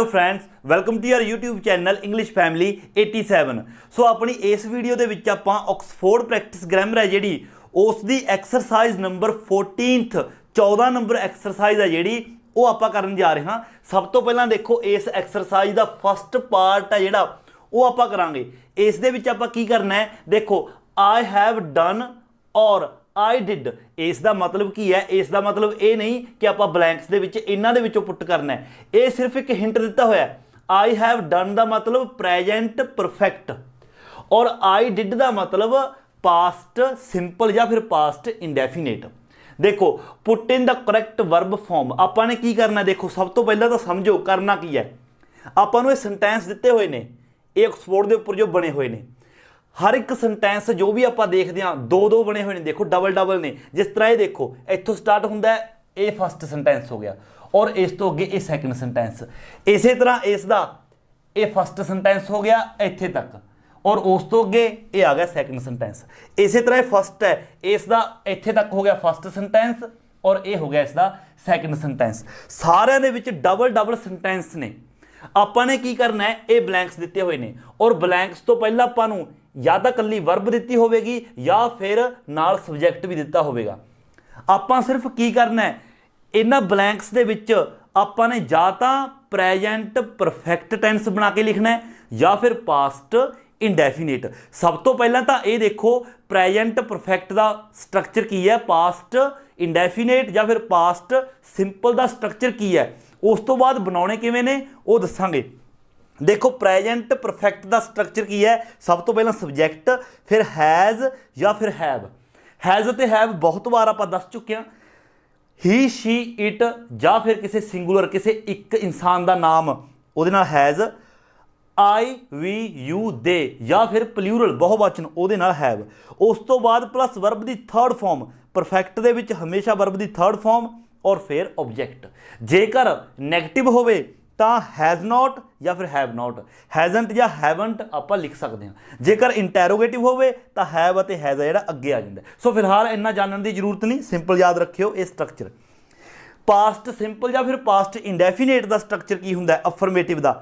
Hello friends, welcome to your YouTube channel English family 87। So अपनी इस video के विच आपां ऑक्सफोर्ड प्रैक्टिस ग्रामर है जिहड़ी उसकी exercise number 14th 14 number exercise है जिहड़ी वो आपां करन जा रहे हाँ। सब तो पहलां देखो इस एक्सरसाइज का फस्ट पार्ट है जिहड़ा वो आपां करांगे। इस दे विच आपां की करना है, देखो आई हैव डन और आई डिड। इसका मतलब की है, इसका मतलब ये नहीं कि आप ब्लैंक्स दे विच इन्हां दे विचों पुट करना है, ये सिर्फ एक हिंट दिता होया। आई हैव डन का मतलब प्रेजेंट परफेक्ट और आई डिड का मतलब पास्ट सिंपल या फिर पास्ट इंडेफिनेट। देखो put in the correct verb form आपां ने की करना है। देखो सब तो पहला तो समझो करना की है, आपां नूं ये सेंटेंस दिते हुए ने, ये ऑक्सफोर्ड के उपर जो बने हुए ने, हर एक सेंटेंस जो भी आप देखते हैं दो दो बने हुए हैं, देखो डबल डबल ने। जिस तरह ये देखो इत्थों स्टार्ट होंदा है, ये फस्ट सेंटेंस हो गया और इस तो अगे ये सैकेंड सेंटेंस। इस तरह इसका ये फस्ट सेंटेंस हो गया इत्थे तक और उस तो अगे ये आ गया सैकेंड सेंटेंस। इस तरह फस्ट है, इसका इत्थे तक हो गया फस्ट सेंटेंस और ये हो गया इसका सैकेंड सेंटेंस। सारे दे विच डबल डबल सेंटेंस ने। आपां ने की करना है, ये ब्लैंक्स दिते हुए ने और ब्लैंक्स तो पहला आपां नूं या तो कल्ली वर्ब दी होगी या फिर नाल सबजैक्ट भी दिता होगा। आपां सिर्फ की करना है, इन्हां ब्लैंक्स दे विच आपां ने या तो प्रेजेंट परफेक्ट टेंस बना के लिखना है या फिर पास्ट इंडेफिनेट। सब तो पहला तो ये देखो प्रेजेंट परफेक्ट का स्ट्रक्चर की है, पास्ट इंडेफिनेट या फिर पास्ट सिंपल का स्ट्रक्चर की है, उस तो बाद बनाने किवें ने वो दसांगे। देखो प्रेजेंट परफेक्ट का स्ट्रक्चर की है, सब तो पहला सबजैक्ट फिर हैज़ या फिर हैव। हैज़ ते हैव बहुत बार आप दस चुके हैं। ही शी इट या फिर किसी सिंगुलर किसी एक इंसान का नाम उहदे नाल has. I we you they या फिर प्लूरल बहुवचन उहदे नाल हैव। उस तो बाद प्लस वर्ब की थर्ड फॉर्म, परफेक्ट दे विच हमेशा वर्ब की थर्ड फॉर्म और फिर ऑब्जैक्ट। जेकर नैगेटिव होवे ਤਾਂ हैज़ नॉट या फिर हैव नॉट, हैज़ंट या हैवंट आप लिख सकते हैं। जेकर इंटैरोगेटिव होवे तो हैव और हैज़ जिहड़ा अगे आ जाता है। सो फिलहाल इन्ना जानने की जरूरत नहीं, सिंपल याद रखियो ये स्ट्रक्चर। पास्ट सिंपल या फिर पास्ट इंडेफिनेट का स्ट्रक्चर की हुंदा है, अफर्मेटिव का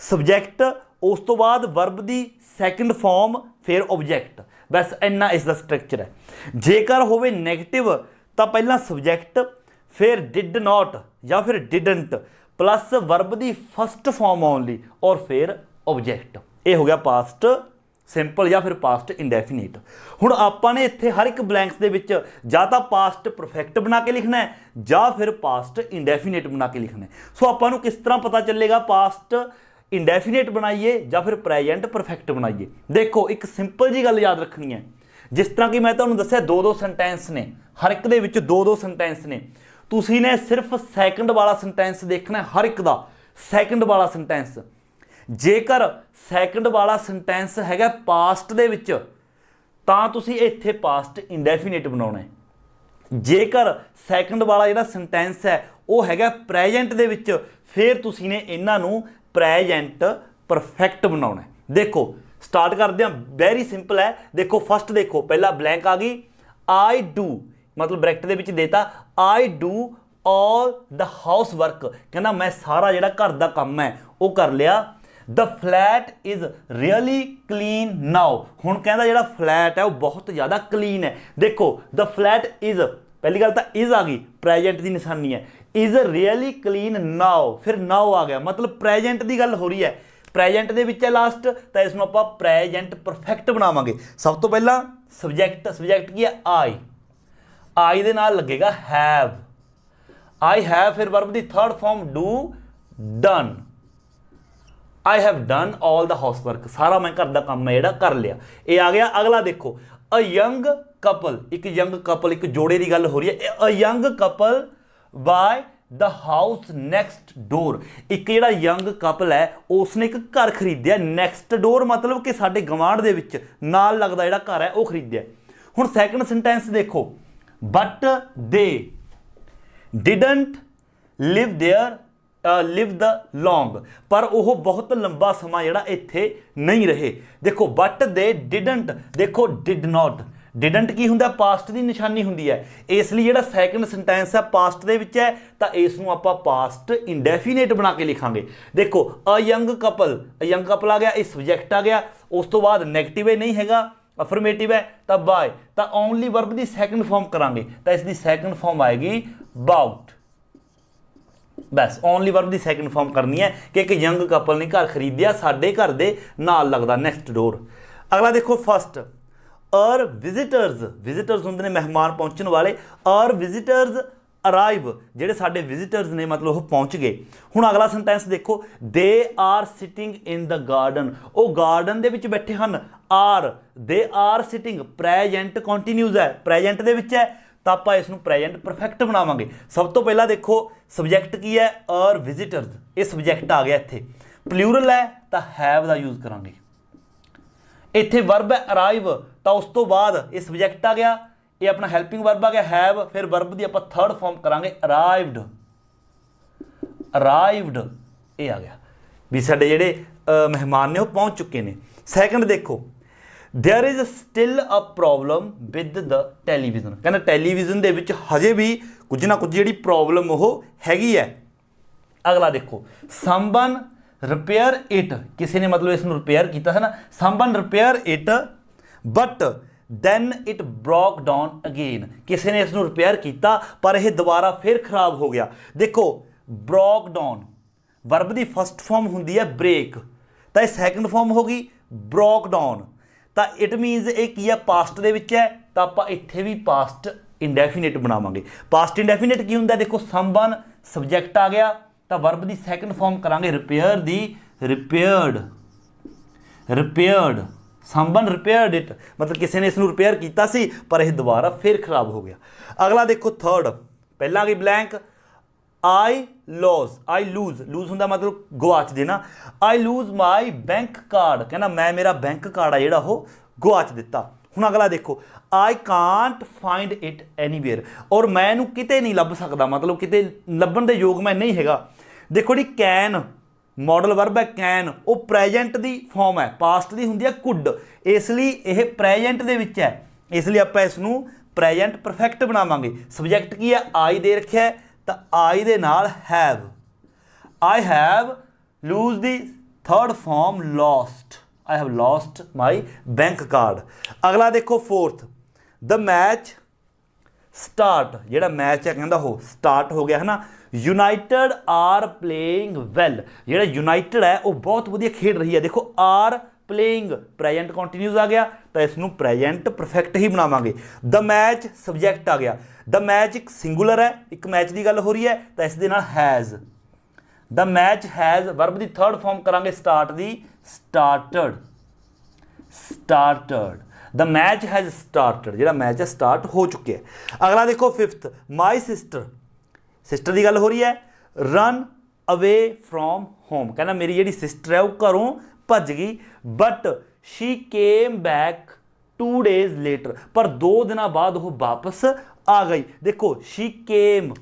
सबजैक्ट, उस तो बाद वर्ब की सैकेंड फॉर्म फिर ऑब्जैक्ट, बस इन्ना इसका स्ट्रक्चर है। जेकर होवे नैगेटिव तो पहला सबजैक्ट फिर डिड नॉट या फिर डिडंट प्लस वर्ब की फस्ट फॉर्म ओनली और फिर ऑब्जैक्ट। ये हो गया पास्ट सिंपल या फिर पास्ट इंडेफिनेट। हुण आपां ने इत्थे हर एक ब्लैंक्स दे विच या तो पास्ट परफेक्ट बना के लिखना है या फिर पास्ट इंडेफिनेट बना के लिखना है। सो आपां नूं किस तरह पता चलेगा पास्ट इंडेफिनेट बनाइए या फिर प्रेजेंट परफेक्ट बनाइए। देखो एक सिंपल जी गल याद रखनी है, जिस तरह कि मैं तुहानूं दस्सिया दो दो सेंटेंस ने, हर एक दे विच दो दो सेंटेंस ने। तुसी ने सिर्फ सैकेंड वाला सेंटेंस देखना है, हर एक का सैकेंड वाला सेंटेंस। जेकर सैकेंड वाला सेंटेंस हैगा पास्ट दे विच तां तुसी इत्थे पास्ट इंडेफिनेट बनाउणा है। जेकर सैकेंड वाला जिहड़ा सेंटेंस है वो हैगा प्रेजेंट दे विच, फिर तुसी ने इन्हां नूं प्रेजेंट परफेक्ट बनाउणा है। देखो स्टार्ट करते हैं, वेरी सिंपल है। देखो फस्ट देखो पहला ब्लैंक आ गई, आई डू मतलब ब्रैकेट दे विच देता I do all the house work, कहना मैं सारा जिहड़ा घर दा काम है वो कर लिया। The flat is really clean now, हुण कहंदा जिहड़ा फ्लैट है वो बहुत ज़्यादा क्लीन है। देखो द फ्लैट इज़, पहली गल तो इज़ आ गई, प्रेजेंट की निशानी है। इज़ रियली क्लीन नाउ, फिर नाउ आ गया, मतलब प्रेजेंट की गल हो रही है, प्रेजेंट दे विच है लास्ट, तो इसनूं आपां प्रेजेंट परफेक्ट बनावांगे। सब तो पहला सबजैक्ट, सबजैक्ट की है आई दे नाल लगेगा हैव, आई हैव फिर verb the third form do done. I have done all the house work, सारा मैं घर का काम है जिहड़ा कर लिया। ये आ गया। अगला देखो अ यंग कपल, एक यंग कपल एक जोड़े की गल हो रही है। A young couple by the house next door, एक जिहड़ा यंग कपल है उसने एक घर खरीदिया। नैक्सट डोर मतलब कि साडे गवांढ दे विच नाल लगदा जिहड़ा घर है वो खरीदिया। हुण सैकेंड सेंटेंस देखो, but they didn't live there live the long, पर वह बहुत लंबा समा जिहड़ा इत्थे नहीं रहे। देखो बट दे डिडंट, देखो डिड नॉट, डिडंट की हुंदा पास्ट की निशानी हुंदी है, इसलिए जिहड़ा सैकेंड सेंटेंस है पास्ट दे विच है तो इसनूं आपां पास्ट इंडेफिनेट बना के लिखांगे। देखो अ यंग कपल आ गया, इस सब्जैक्ट आ गया, उस तो बाद नैगेटिव नहीं हैगा, अफर्मेटिव है तो बाय, तो ओनली वर्ब की सैकेंड फॉर्म करांगे तो इसकी सैकेंड फॉर्म आएगी बाउट। बस ओनली वर्ब की सैकेंड फॉर्म करनी है कि एक यंग कपल ने घर खरीदिया साडे घर दे नाल लगदा नैक्सट डोर। अगला देखो फर्स्ट आर विजिटर्स होंदे ने मेहमान पहुंचने वाले, आर विजिटर्स अराइव जिहड़े साडे विजिटर्स ने मतलब वो पहुंच गए। हुण अगला सेंटेंस देखो they are sitting in the garden, वो गार्डन दे विच बैठे हन, are they are sitting present continuous है, प्रेजेंट दे विच है तो आप इसनूं प्रेजेंट परफेक्ट बनावांगे। सब तो पहला देखो सब्जैक्ट की है आर विजिटर्स, ये सब्जैक्ट आ गया इत्थे, प्लूरल है तो हैव दा यूज़ करांगे। इत्थे वर्ब है अराइव तो उस तो बाद ये सब्जैक्ट आ गया, ये अपना हैल्पिंग वर्ब आ गया हैव, फिर वर्ब की आप थर्ड फॉर्म करांगे अराइव्ड ये आ गया भी साडे जिहड़े मेहमान ने वो पहुंच चुके हैं। सैकेंड देखो there is still a problem with the television, कहना टैलीविजन दे विच हजे भी कुछ ना कुछ जिहड़ी प्रॉब्लम वो हैगी है। अगला देखो समवन रिपेयर इट, किसी ने मतलब इसमें रिपेयर किया है ना, someone repair it but then it broke down again, किसी ने इसमें रिपेयर किया पर यह दोबारा फिर खराब हो गया। देखो ब्रोक डाउन वर्ब की फर्स्ट फॉर्म होंगी है ब्रेक, तो यह सैकेंड फॉर्म होगी ब्रोक डाउन, तो इट मीनस ये की है पास्ट दे विच है तो आप इत्थे भी पास्ट इंडेफिनेट बनावांगे। पास्ट इंडेफिनेट की हुंदा देखो समवन सब्जैक्ट आ गया तो वर्ब की सैकेंड फॉर्म करांगे repair the repaired someone repaired it, मतलब किसी ने इसनूं रिपेयर किया सी पर यह दोबारा फिर खराब हो गया। अगला देखो थर्ड, पहला आ गई ब्लैंक आई लूज हुंदा मतलब गवाच देना, I lose my bank card, कहना मैं मेरा बैंक कार्ड आ जिहड़ा वो गवाच दिता। हुण अगला देखो I can't find it anywhere, और मैं इहनूं किते नहीं लभ सकदा, मतलब किते लभण दे योग मैं नहीं हैगा। देखो जी कैन मॉडल वर्ब है कैन, वो प्रेजेंट की फॉर्म है, पास्ट की हुंदी है कुड, इसलिए यह प्रेजेंट दे विच है, इसलिए आप इसनूं प्रेजेंट परफेक्ट बनावांगे। सब्जैक्ट की है आई दे रखिया है तो आई दे नाल हैव, आई हैव लूज दी third form lost, I have lost my bank card. अगला देखो फोर्थ द मैच स्टार्ट, जिहड़ा मैच है कहंदा हो स्टार्ट हो गया है ना। यूनाइटेड आर प्लेइंग वैल, जिहड़ा यूनाइटेड है वो बहुत वधिया खेल रही है। देखो आर प्लेइंग प्रेजेंट कंटीन्यूज आ गया तो इसनूं प्रेजेंट परफेक्ट ही बनावांगे। द मैच सब्जैक्ट आ गया, द मैच एक सिंगुलर है, एक मैच की गल हो रही है तो इस दे नाल has, the match has verb की थर्ड फॉर्म करांगे start the started, the match has started, जिहड़ा मैच है स्टार्ट हो चुके हैं। अगला देखो फिफ्थ माई सिस्टर की गल हो रही है, रन अवे फ्रॉम होम, कहना मेरी जिहड़ी सिस्टर है वो घरों भज गई but she came back 2 days later, पर 2 दिन बाद वो वापस आ गई। देखो शी केम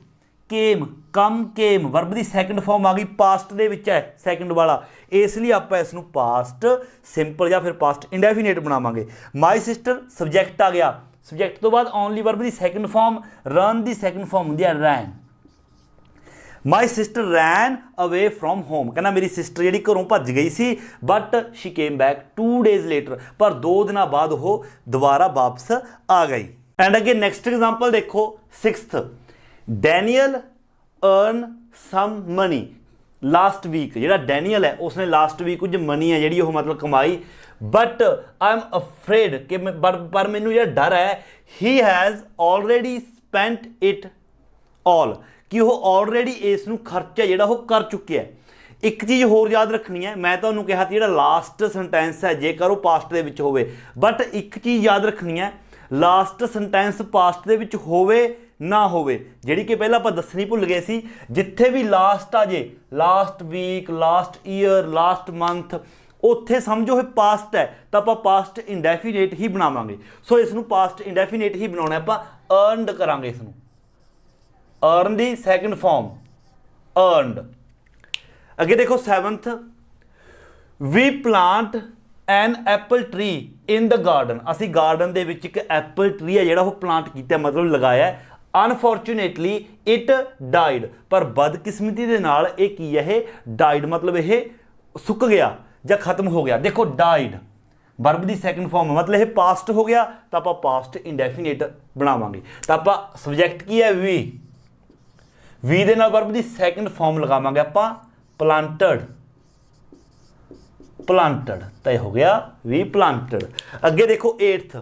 वर्ब की सैकेंड फॉर्म आ गई, पास्ट दे विच है सैकेंड वाला, इसलिए आप इसनूं पास्ट सिंपल या फिर पास्ट इंडेफिनेट बनावांगे। माई सिस्टर सब्जैक्ट आ गया, सब्जैक्ट तो बाद ओनली वर्ब की सैकेंड फॉर्म, रन की सैकेंड फॉर्म होंदी है ran, my sister ran away from home, कहना मेरी सिस्टर जी घरों भज गई सी but she came back 2 days later, पर 2 दिन बाद वो दोबारा वापस आ गई। एंड अगे नेक्स्ट एग्जाम्पल देखो sixth, Daniel earn some money last week, जिहड़ा डैनियल है उसने लास्ट वीक कुछ मनी है जी मतलब कमाई, बट आई एम अफ्रेड कि पर मैनू जो डर है he has already spent it all, कि वो ऑलरेडी इसनूं खर्चा जिहड़ा वो कर चुके हैं। एक चीज़ होर याद रखनी है, मैं तुहानूं कहा जिहड़ा लास्ट सेंटेंस है जेकर वो पास्ट दे विच होवे, बट एक चीज़ याद रखनी है लास्ट सेंटेंस पास्ट दे विच होवे ना होवे, जिहड़ी कि पहला आपां दसनी भुल गए सी, जिथे भी लास्ट आ जे last week last year last month उत्थे समझो है पास्ट है तो आप पास्ट इंडेफिनेट ही बनावांगे। सो इसनूं पास्ट इंडेफिनेट ही बनाउणा, आपां अर्नड करांगे इसनूं, अर्न दी सैकेंड फॉर्म अर्नड। अगे देखो seventh we plant an apple tree in the garden, ਅਸੀਂ ਗਾਰਡਨ ਦੇ ਵਿੱਚ ਇੱਕ ਐਪਲ ਟਰੀ ਹੈ ਜਿਹੜਾ ਉਹ ਪਲਾਂਟ ਕੀਤਾ, ਮਤਲਬ ਲਗਾਇਆ। ਅਨਫੋਰਚੂਨੇਟਲੀ ਇਟ ਡਾਈਡ, ਪਰ ਬਦਕਿਸਮਤੀ ਦੇ ਨਾਲ ਇਹ ਕੀ ਹੈ, ਇਹ ਡਾਈਡ ਮਤਲਬ ਇਹ ਸੁੱਕ ਗਿਆ ਜਾਂ ਖਤਮ ਹੋ ਗਿਆ। ਦੇਖੋ ਡਾਈਡ ਵਰਬ ਦੀ ਸੈਕੰਡ ਫਾਰਮ, ਮਤਲਬ ਇਹ ਪਾਸਟ ਹੋ ਗਿਆ ਤਾਂ ਆਪਾਂ ਪਾਸਟ ਇੰਡੈਫੀਨੇਟ ਬਣਾਵਾਂਗੇ। ਤਾਂ ਆਪਾਂ ਸਬਜੈਕਟ ਕੀ ਹੈ, ਵੀ ਦੇ ਨਾਲ ਵਰਬ ਦੀ ਸੈਕੰਡ ਫਾਰਮ ਲਗਾਵਾਂਗੇ ਆਪਾਂ ਪਲਾਂਟਡ, ਤਾਂ ਇਹ ਹੋ ਗਿਆ ਵੀ ਪਲਾਂਟਡ। ਅੱਗੇ ਦੇਖੋ 8th,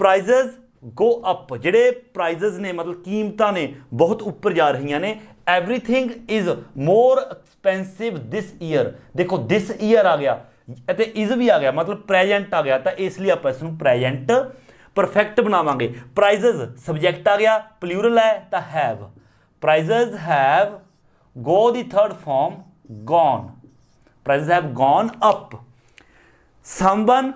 ਪ੍ਰਾਈਜ਼ਸ ਗੋ ਅਪ, ਜਿਹੜੇ ਪ੍ਰਾਈਜ਼ਸ ਨੇ ਮਤਲਬ ਕੀਮਤਾਂ ਨੇ ਬਹੁਤ ਉੱਪਰ ਜਾ ਰਹੀਆਂ ਨੇ। Everything is more expensive this year, ਦੇਖੋ ਦਿਸ ਈਅਰ ਆ ਗਿਆ ਅਤੇ ਇਜ਼ ਵੀ ਆ ਗਿਆ, ਮਤਲਬ ਪ੍ਰੈਜੈਂਟ ਆ ਗਿਆ, ਤਾਂ ਇਸ ਲਈ ਆਪਾਂ ਇਸ ਨੂੰ ਪ੍ਰੈਜੈਂਟ ਪਰਫੈਕਟ ਬਣਾਵਾਂਗੇ। ਪ੍ਰਾਈਜ਼ਸ ਸਬਜੈਕਟ ਆ ਗਿਆ, ਪਲੂਰਲ ਹੈ ਤਾਂ ਹੈਵ, ਪ੍ਰਾਈਜ਼ਸ ਹੈਵ, ਗੋ ਦੀ third form gone, prices have gone up. Someone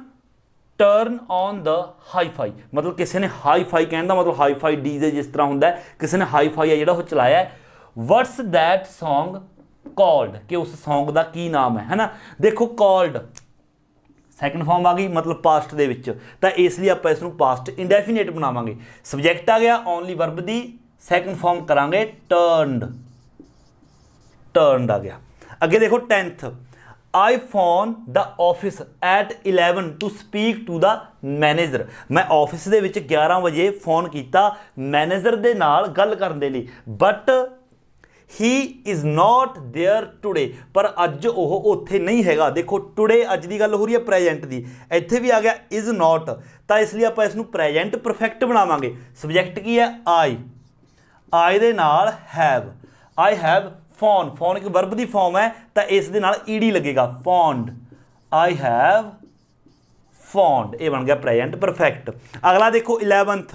turn on the hifi, ਮਤਲਬ ਕਿਸੇ ਨੇ ਹਾਈਫਾਈ ਕਹਿਣ ਦਾ ਮਤਲਬ ਹਾਈਫਾਈ ਡੀਜੇ ਜਿਸ ਤਰ੍ਹਾਂ ਹੁੰਦਾ ਹੈ, ਕਿਸੇ ਨੇ ਹਾਈਫਾਈ ਹੈ ਜਿਹੜਾ ਉਹ ਚਲਾਇਆ ਹੈ। ਵਟਸ ਦੈਟ ਸੌਂਗ ਕਾਲਡ, ਕਿ ਉਸ ਸੌਂਗ ਦਾ ਕੀ ਨਾਮ ਹੈ ਨਾ। ਦੇਖੋ ਕਾਲਡ ਸੈਕੰਡ ਫਾਰਮ ਆ ਗਈ, ਮਤਲਬ ਪਾਸਟ ਦੇ ਵਿੱਚ, ਤਾਂ ਇਸ ਲਈ ਆਪਾਂ ਇਸ ਨੂੰ ਪਾਸਟ ਇੰਡੈਫੀਨੇਟ ਬਣਾਵਾਂਗੇ। ਸਬਜੈਕਟ ਆ ਗਿਆ, ਓਨਲੀ ਵਰਬ ਦੀ ਸੈਕੰਡ ਫਾਰਮ ਕਰਾਂਗੇ ਟਰਨਡ ਆ ਗਿਆ। ਅੱਗੇ ਦੇਖੋ 10th, I phone the office at 11 to speak to the manager, ਮੈਂ ਆਫਿਸ ਦੇ ਵਿੱਚ 11 ਵਜੇ ਫੋਨ ਕੀਤਾ ਮੈਨੇਜਰ ਦੇ ਨਾਲ ਗੱਲ ਕਰਨ ਦੇ ਲਈ। But he is not there today, ਪਰ ਅੱਜ ਉਹ ਉੱਥੇ ਨਹੀਂ ਹੈਗਾ। ਦੇਖੋ today ਅੱਜ ਦੀ ਗੱਲ ਹੋ ਰਹੀ ਹੈ ਪ੍ਰੈਜੈਂਟ ਦੀ, ਇੱਥੇ ਵੀ ਆ ਗਿਆ is not, ਤਾਂ ਇਸ ਲਈ ਆਪਾਂ ਇਸ ਨੂੰ ਪ੍ਰੈਜੈਂਟ ਪਰਫੈਕਟ ਬਣਾਵਾਂਗੇ। ਸਬਜੈਕਟ ਕੀ ਹੈ, I ਦੇ ਨਾਲ have, I have phone, phone ਇੱਕ ਵਰਬ ਦੀ ਫਾਰਮ ਹੈ ਤਾਂ ਇਸ ਦੇ ਨਾਲ ਈਡੀ ਲੱਗੇਗਾ, ਫੌਂਡ, ਆਈ ਹੈਵ ਫੌਂਡ, ਇਹ ਬਣ ਗਿਆ ਪ੍ਰੈਜੈਂਟ ਪਰਫੈਕਟ। ਅਗਲਾ ਦੇਖੋ 11th,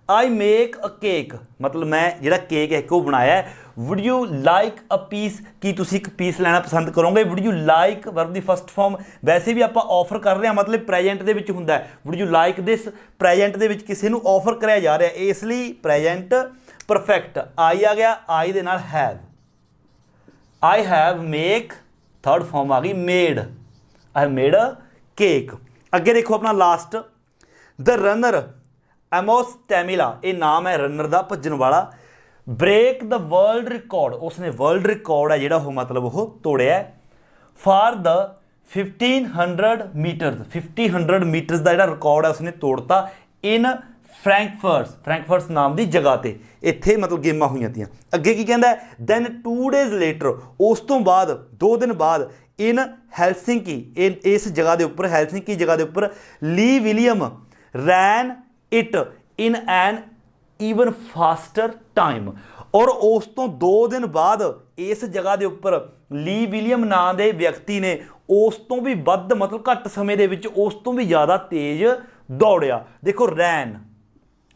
I make a cake, ਮਤਲਬ ਮੈਂ ਜਿਹੜਾ ਕੇਕ ਹੈ ਉਹ ਬਣਾਇਆ ਹੈ। Would you like a piece, ਕੀ ਤੁਸੀਂ ਇੱਕ ਪੀਸ ਲੈਣਾ ਪਸੰਦ ਕਰੋਗੇ। ਵੁੱਡ ਯੂ ਲਾਈਕ ਵਰਬ ਦੀ ਫਸਟ ਫਾਰਮ, ਵੈਸੇ ਵੀ ਆਪਾਂ ਆਫਰ ਕਰ ਰਹੇ ਹਾਂ ਮਤਲਬ ਪ੍ਰੈਜੈਂਟ ਦੇ ਵਿੱਚ ਹੁੰਦਾ ਹੈ। Would you like this, present ਦੇ ਵਿੱਚ ਕਿਸੇ ਨੂੰ ਆਫਰ ਕਰਿਆ ਜਾ ਰਿਹਾ, ਇਸ ਲਈ ਪ੍ਰੈਜੈਂਟ ਪਰਫੈਕਟ। ਆਈ ਆ ਗਿਆ, ਆਈ ਦੇ ਨਾਲ have, I have make, third form आ गई made, I have made a cake। अगे देखो अपना last, the runner Amos Tamila, ये नाम है रनर का भजन वाला। break the world record, उसने वर्ल्ड रिकॉर्ड है जिहड़ा वो मतलब वो तोड़िया for the 1500 मीटर्स, 1500 मीटर्स का जिहड़ा रिकॉर्ड है उसने तोड़ता in फ्रैंकफर्ट्स नाम की जगह पर, इत्थे मतलब गेमां हुई थी। अगे की कहता है, दैन 2 days लेटर, उस तो बाद 2 दिन बाद इन हैलसिंकी, इस जगह के उपर हैलसिंकी जगह के उपर Lee William ran it in an even faster time, और उस तो 2 दिन बाद इस जगह के उपर ली विलियम नाम के व्यक्ति ने उस तो भी वध मतलब घट समय दे विच उस तो भी ज़्यादा तेज दौड़िया। देखो रैन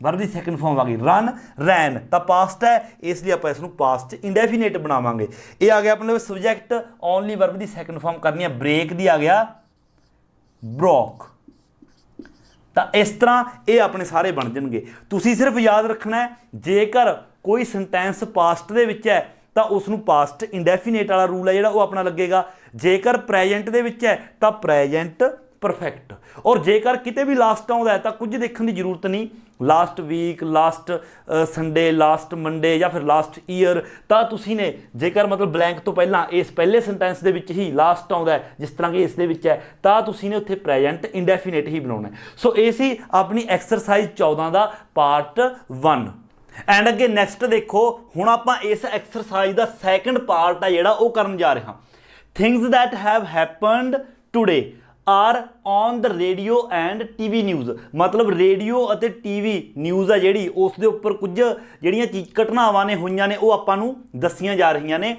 वर्ब की सैकंड फॉर्म आ गई, रन रैन, तो पास्ट है इसलिए आप इसको पास्ट इंडेफिनेट बनावांगे। ये आ गया अपने सब्जैक्ट, ओनली वर्ब की सैकंड फॉर्म करनी है। ब्रेक दी आ गया ब्रोक, तो इस तरह ये अपने सारे बन जाएंगे। तुसीं सिर्फ याद रखना है, जेकर कोई सेंटेंस पास्ट दे विच है तो उसनूं पास्ट इंडेफिनेट वाला रूल है जिहड़ा वो अपना लगेगा। जेकर प्रैजेंट दे विच है तो प्रैजेंट परफेक्ट, और जेकर किते भी लास्ट आउंदा है तो कुछ देखने की जरूरत नहीं, last week, last Sunday, last Monday या फिर लास्ट ईयर, तो तुसी ने जेकर मतलब ब्लैंक तो पहला इस पहले सेंटेंस दे विच ही लास्ट आउंदा है जिस तरह कि इस दे विच है, तो तुसी ने उत्थे प्रैजेंट इंडेफिनेट ही बनाउणा है। सो ये सी अपनी एक्सरसाइज 14 का पार्ट 1। एंड अगे नैक्सट देखो, हुण आपां इस एक्सरसाइज का सैकंड पार्ट है जिहड़ा वो करन जा रहे हां। Things that have happened today are on the radio and TV news, मतलब रेडियो और टीवी न्यूज़ है जी उस दे उपर कुछ जिहड़ियां घटनावां ने होईयां ने वो आपां नूं दस्सियां जा रहीआं ने।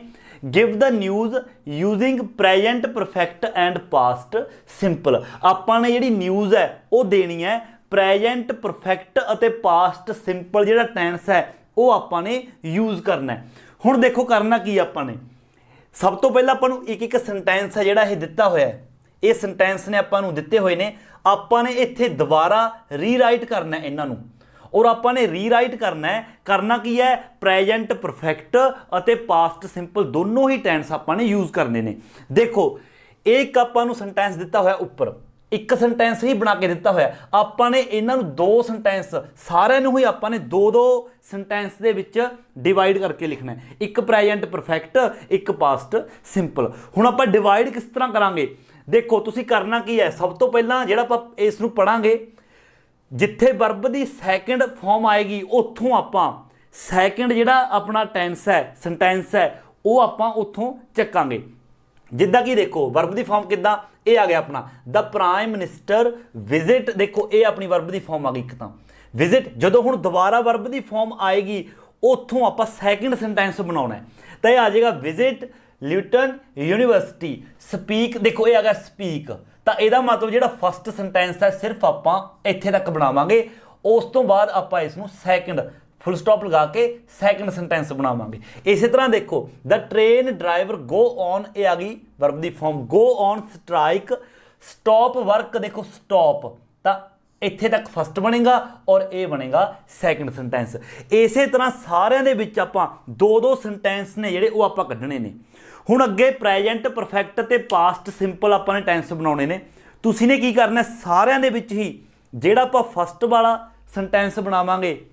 Give the news using present perfect and past simple, आपां ने जिहड़ी न्यूज़ है वो देनी है प्रैजेंट परफेक्ट और पास्ट सिंपल जिहड़ा टेंस है वो आपां ने यूज़ करना है। हुण देखो करना की आपां ने, सब तो पहला आपां नूं एक एक सेंटेंस है जिहड़ा ये दिता होया है, ये सेंटेंस ने आपां नूं दिते हुए ने, आपां ने इत्थे दोबारा रीराइट करना है इन्हां नूं, और आपां ने रीराइट करना है। करना की है, प्रैजेंट परफेक्ट और पास्ट सिंपल दोनों ही टेंस आपां ने यूज़ करने ने। देखो एक आपां नूं सेंटेंस दिता होया उपर, एक सेंटेंस ही बना के दिता होया, आपां ने इन्हां नूं दो सेंटेंस सारिਆਂ ਨੂੰ ही आपां ने दो दो सेंटेंस दे विच डिवाइड करके लिखना है, एक प्रेजेंट परफेक्ट एक पास्ट सिंपल। हुण आपां डिवाइड किस तरह करांगे, देखो तुसीं करना की है, सब तो पहलां जिहड़ा आपां इस नूं पढ़ांगे जिथे वर्ब दी सैकेंड फॉर्म आएगी उत्थों आपां सैकेंड जिहड़ा अपना टेंस है सेंटेंस है वो आपां उत्थों चकांगे। जिद्दां कि देखो वर्ब दी फॉर्म किद्दां, ये आ गया अपना द प्राइम मिनिस्टर विजिट, देखो ये अपनी वर्ब दी फॉर्म आ गई एक तां विजिट। जदों हुण दोबारा वर्ब दी फॉर्म आएगी उत्थों आपां सैकेंड सेंटेंस बनाउणा है, तो यह आ जाएगा विजिट ल्यूटन यूनीवर्सिटी स्पीक, देखो ये आ गया स्पीक, तो यदा मतलब जिहड़ा फस्ट सेंटेंस है सिर्फ आपां इत्थे तक बनावांगे, उस तो बाद आपां इसनूं सैकेंड फुल स्टॉप लगा के सैकेंड सेंटेंस बनावांगे। इसी तरह देखो the train driver go on, ये आ गई verb the form, go on strike stop work, देखो स्टॉप, तो इत्थे तक फस्ट बनेगा और ये बनेगा सैकेंड सेंटेंस। इसी तरह सारिਆਂ ਦੇ ਵਿੱਚ ਆਪਾਂ दो दो सेंटेंस ने ਜਿਹੜੇ ਉਹ ਆਪਾਂ ਕੱਢਣੇ ਨੇ। ਹੁਣ ਅੱਗੇ ਪ੍ਰੈਜੈਂਟ ਪਰਫੈਕਟ ਤੇ ਪਾਸਟ ਸਿੰਪਲ ਆਪਾਂ ਨੇ ਟੈਂਸ ਬਣਾਉਣੇ ਨੇ। ਤੁਸੀਂ ਨੇ ਕੀ ਕਰਨਾ, ਸਾਰਿਆਂ ਦੇ ਵਿੱਚ ਹੀ ਜਿਹੜਾ ਆਪਾਂ ਫਸਟ ਵਾਲਾ सेंटेंस ਬਣਾਵਾਂਗੇ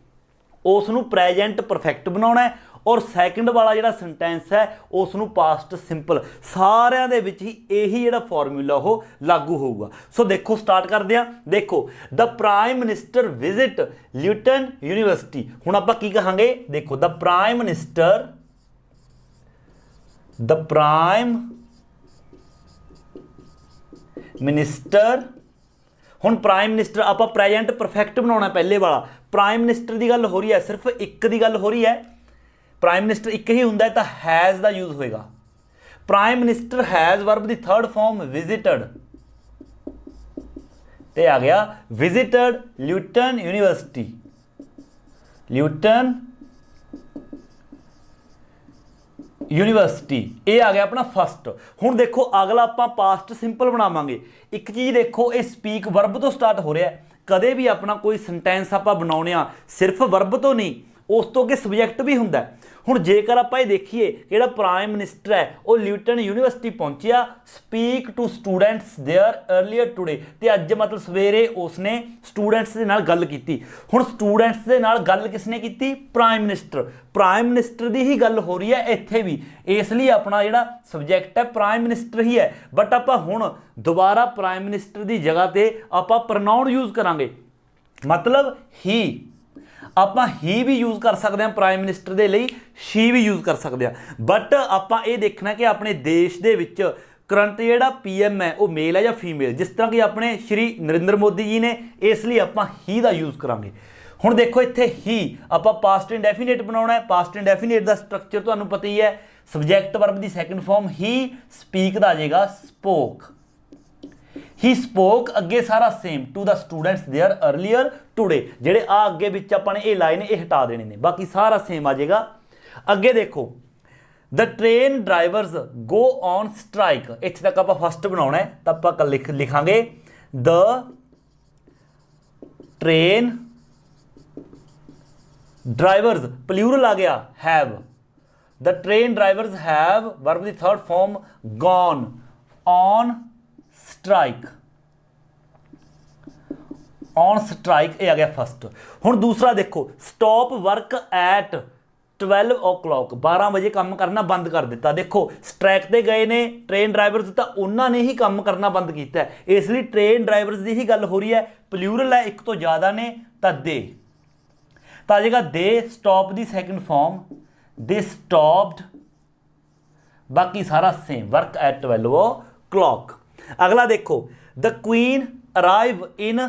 ਉਸ ਨੂੰ ਪ੍ਰੈਜੈਂਟ ਪਰਫੈਕਟ ਬਣਾਉਣਾ ਹੈ और सैकेंड वाला जिहड़ा सेंटेंस है उसनूं पास्ट सिंपल, सारिਆਂ ਦੇ ਵਿੱਚ ही यही जिहड़ा फॉर्मूला वो लागू होगा। सो देखो स्टार्ट करते हैं, देखो the prime minister visit Luton university. हुण आपां की कहांगे, देखो द प्राइम मिनिस्टर हुण प्राइम मिनिस्टर आपां प्रेजेंट परफेक्ट बनाउणा, पहले वाला प्राइम मिनिस्टर की गल हो रही है, सिर्फ एक की गल हो रही है, प्राइम मिनिस्टर एक ही हुंदा है तो हैज़ का यूज होएगा। प्राइम मिनिस्टर हैज़ वर्ब की थर्ड फॉर्म विजिटड, ते आ गया विजिटड ल्यूटन यूनीवर्सिटी, ल्यूटन यूनीवर्सिटी, ये आ गया अपना फस्ट। हुण देखो अगला आपां पास्ट सिंपल बनावांगे। एक चीज़ देखो ये स्पीक वर्ब तो स्टार्ट हो रहा है, कदे भी अपना कोई सेंटेंस आपां बनाउणे आ सिर्फ वर्ब तो नहीं, उस तो अगे सबजैक्ट भी हुंदा है। हुण जेकर आपां ये देखिए जिहड़ा प्राइम मिनिस्टर है वो ल्यूटन यूनीवर्सिटी पहुंचिया, speak to students there earlier today, ते अज मतलब सवेरे उसने स्टूडेंट्स दे नाल गल कीती। हुण स्टूडेंट्स दे नाल गल किसने कीती, प्राइम मिनिस्टर दी ही गल हो रही है इत्थे भी, इसलिए अपना जिहड़ा सबजैक्ट है प्राइम मिनिस्टर ही है। बट आपां हुण दोबारा प्राइम मिनिस्टर दी जगह ते आपां प्रनाउन यूज करांगे, मतलब ही, आपां ही भी यूज़ कर सकते हैं प्राइम मिनिस्टर के लिए, शी भी यूज़ कर सकते हैं। बट आपां ये देखना कि अपने देश दे विच करंट जिहड़ा PM है वो मेल है या फीमेल, जिस तरह कि अपने श्री नरेंद्र मोदी जी ने, इसलिए आपां ही का यूज़ करांगे। हुण देखो इत्थे ही आपां पास्ट इंडेफिनेट बनाउणा है, पास्ट इंडेफिनेट का स्ट्रक्चर तुहानूं पता ही है, सबजैक्ट वर्ब की सैकेंड फॉर्म ही, स्पीक का आ जाएगा स्पोक, ही स्पोक, अगे सारा same to the students there earlier today, जेडे आ अगे विच आपां ने ये लाइन ये हटा देने ने, बाकी सारा सेम आ जाएगा। अगे देखो the train drivers go on strike, इत्थे तक आपां फस्ट बनाउणा है, तो आपां लिखांगे द ट्रेन ड्राइवर्स, प्लूरल आ गया have, the train drivers have verb the third form gone on strike, on strike, ये आ गया फस्ट। हुण दूसरा देखो स्टॉप वर्क एट 12 o'clock, 12 बजे काम करना बंद कर दिता। देखो स्ट्राइक ते गए ने ट्रेन ड्राइवर्स, तो उन्होंने ही काम करना बंद किया है, इसलिए ट्रेन ड्राइवर्स की ही गल हो रही है, प्लूरल है, एक तो ज़्यादा ने, तो दे, तो आ जाएगा they stop the second form they stopped, बाकी सारा सेम वर्क एट 12 o'clock। अगला देखो the queen arrive in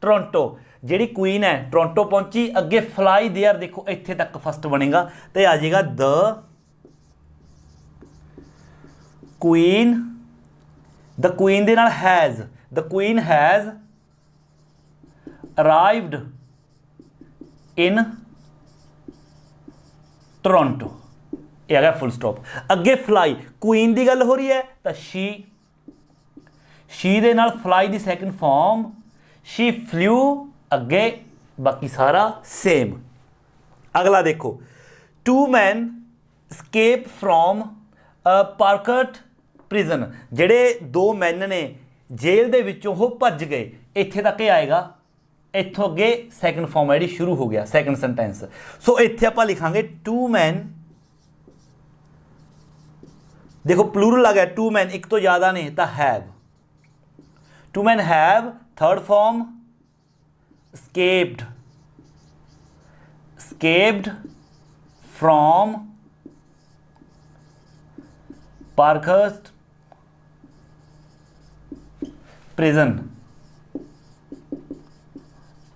Toronto, जिहड़ी क्वीन है टोरंटो पहुंची, अगे फ्लाई देयर, देखो इत्थे तक फस्ट बनेगा, तो आ जाएगा द क्वीन दे नाल has, the queen has arrived in Toronto, ये आ गया फुल स्टॉप। अगे फ्लाई, क्वीन की गल हो रही है तो शी दे नाल फ्लाई दी सैकेंड फॉर्म शी फ्लू, अगे बाकी सारा सेम। अगला देखो two man escape from Parkhurst prison ਜਿਹੜੇ ਦੋ ਮੈਨ ਨੇ ਜੇਲ੍ਹ ਦੇ ਵਿੱਚੋਂ ਉਹ ਭੱਜ ਗਏ ਇੱਥੇ ਤੱਕ ਇਹ ਆਏਗਾ ਇੱਥੋਂ ਅੱਗੇ ਸੈਕੰਡ ਫਾਰਮ ਹੈ ਜਿਹੜੀ ਸ਼ੁਰੂ ਹੋ ਗਿਆ ਸੈਕੰਡ ਸੈਂਟੈਂਸ ਸੋ ਇੱਥੇ ਆਪਾਂ ਲਿਖਾਂਗੇ ਟੂ ਮੈਨ देखो प्लूरल आ गया टू मैन एक तो ज़्यादा ने तो have two man have third form escaped from Parkhurst prison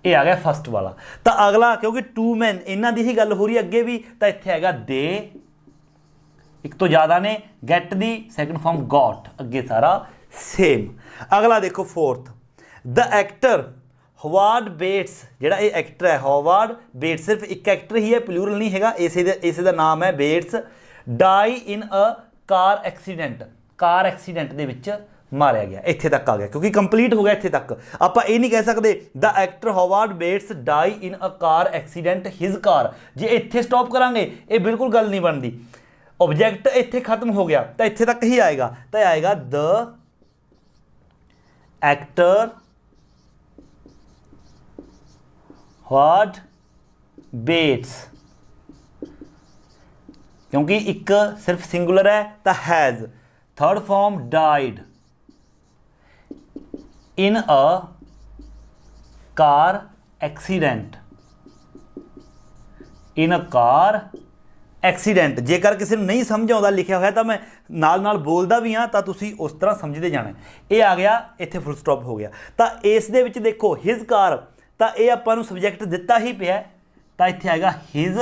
ये आ गया फर्स्ट वाला तो अगला क्योंकि टू मैन इन्हां दी ही गल हो रही है अगे भी तो इत्थे हैगा दे एक तो ज़्यादा ने गैट दी सैकंड फॉर्म गॉट अगे सारा सेम अगला देखो fourth the actor Howard bets जिहड़ा ये एक्टर है हॉवार्ड बेट्स सिर्फ एक एक्टर ही है प्लूरल नहीं हैगा इसे दा नाम है Bates die in a car accident दे विच मारिया गया इत्थे तक आ गया क्योंकि कंप्लीट हो गया इत्थे तक आप ये नहीं कह सकते the actor Howard Bates die in a car accident his car जे इत्थे स्टॉप करांगे ये बिल्कुल गल नहीं बनती ऑब्जेक्ट इत्थे खत्म हो गया तो इत्थे तक ही आएगा तो आएगा द एक्टर हॉवार्ड बेट्स क्योंकि एक सिर्फ सिंगुलर है तो has third form died in a car accident in a car accident जेकर किसी को नहीं समझ आता लिखा हुआ तो मैं नाल नाल बोलता भी हाँ तो तुसी उस तरह समझते जाना ये आ गया इत्थे फुल स्टॉप हो गया तो इस दे विच देखो हिज कार तो ये आपां सबजैक्ट दिता ही पिया तो इत्थे आएगा हिज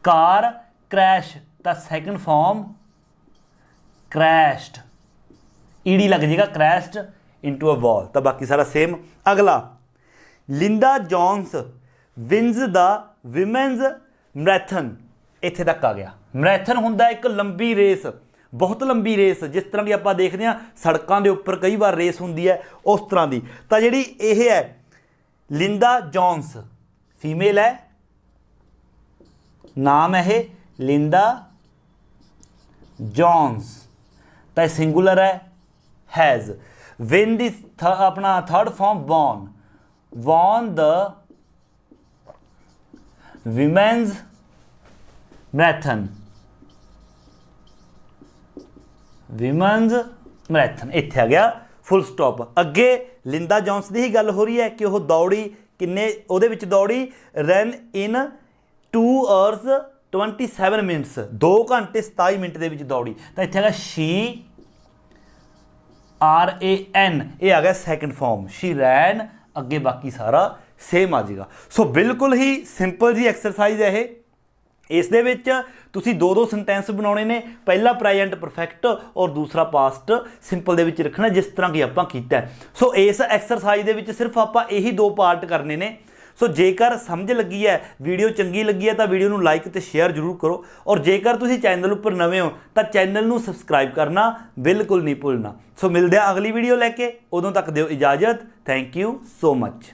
कार क्रैश तो सैकंड फॉर्म क्रैश्ड ईडी लग जाएगा क्रैश्ड इनटू अ वॉल तो बाकी सारा सेम अगला Linda Jones wins the women's marathon इत्थे तक आ गया मैराथन हुंदा एक लंबी रेस बहुत लंबी रेस जिस तरह की आप देखते हैं सड़कों के उपर कई बार रेस होंदी है उस तरह की तो जी ये है लिंडा जॉन्स फीमेल है नाम है लिंडा जॉन्स तो सिंगुलर है हैज़ विन दी अपना third form won the women's marathon इत्थे आ गया फुल स्टॉप अगे लिंडा जॉन्स की ही गल हो रही है कि वह दौड़ी किन्ने उहदे विच दौड़ी रन इन 2 hours 27 minutes 2 घंटे 27 मिनट दे विच दौड़ी तो इत्थे आ शी RAN ये आ गया सैकंड फॉर्म शी रैन अगे बाकी सारा सेम आ जाएगा सो बिल्कुल ही सिंपल जी एक्सरसाइज है इस दे विच तुसी दो सेंटेंस बनाने ने पहला प्रेजेंट परफेक्ट और दूसरा पास्ट सिंपल दे विच रखना जिस तरह की आपां कीता है सो इस एक्सरसाइज दे विच सिर्फ आपां यही 2 पार्ट करने ने सो जेकर समझ लगी है वीडियो चंगी लगी है तो वीडियो नूं लाइक ते शेयर जरूर करो और जेकर तुसी चैनल उपर नवे हो तो चैनल नूं सबसक्राइब करना बिल्कुल नहीं भुलना सो मिलते हैं अगली वीडियो लैके उदों तक दिओ इजाजत थैंक यू सो मच।